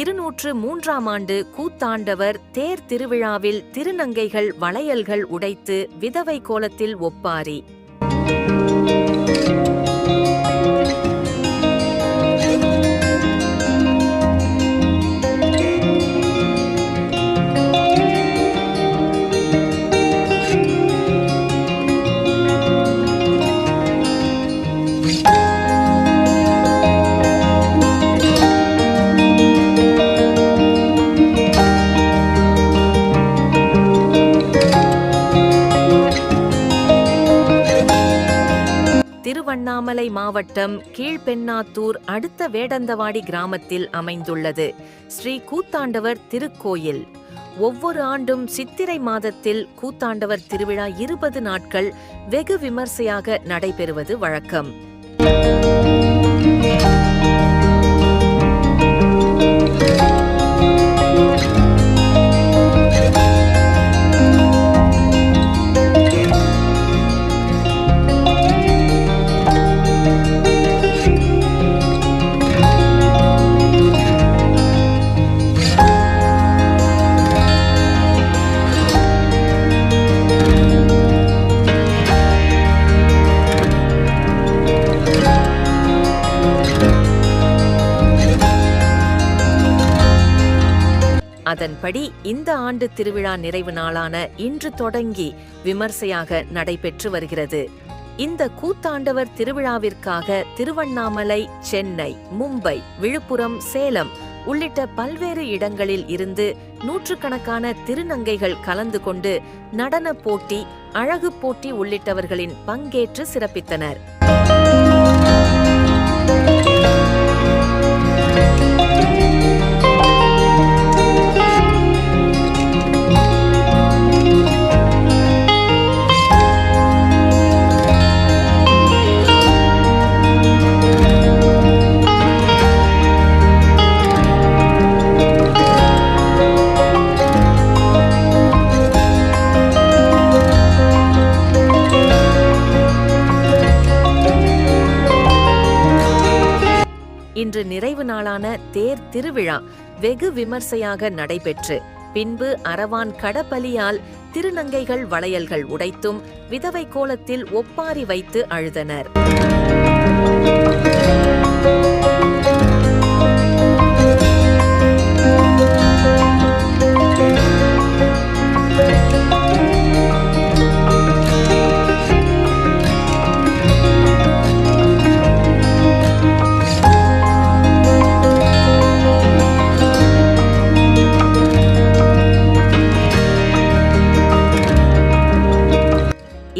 203ஆம் ஆண்டு கூத்தாண்டவர் தேர் திருவிழாவில் திருநங்கைகள் வளையல்கள் உடைத்து விதவை கோலத்தில் ஒப்பாரி. திருவண்ணாமலை மாவட்டம் கீழ்பெண்ணாத்தூர் அடுத்த வேடந்தவாடி கிராமத்தில் அமைந்துள்ளது ஸ்ரீ கூத்தாண்டவர் திருக்கோயில். ஒவ்வொரு ஆண்டும் சித்திரை மாதத்தில் கூத்தாண்டவர் திருவிழா 20 நாட்கள் வெகு விமர்சையாக நடைபெறுவது வழக்கம். அதன்படி இந்த ஆண்டு திருவிழா நிறைவு நாளான இன்று தொடங்கி விமர்சையாக நடைபெற்று வருகிறது. இந்த கூத்தாண்டவர் திருவிழாவிற்காக திருவண்ணாமலை, சென்னை, மும்பை, விழுப்புரம், சேலம் உள்ளிட்ட பல்வேறு இடங்களில் இருந்து நூற்றுக்கணக்கான திருநங்கைகள் கலந்து கொண்டு நடன போட்டி, அழகு போட்டி உள்ளிட்டவர்களின் பங்கேற்று சிறப்பித்தனர். இன்று நிறைவு நாளான தேர் திருவிழா வெகு விமர்சையாக நடைபெற்று பின்பு அரவான் கடபலியால் திருநங்கைகள் வளையல்கள் உடைத்தும் விதவை கோலத்தில் ஒப்பாரி வைத்து அழுதனர்.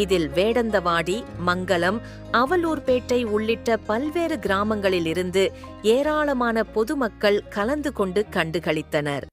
இதில் வேடந்தவாடி, மங்கலம், அவலூர்பேட்டை உள்ளிட்ட பல்வேறு கிராமங்களிலிருந்து ஏராளமான பொதுமக்கள் கலந்து கொண்டு கண்டுகளித்தனர்.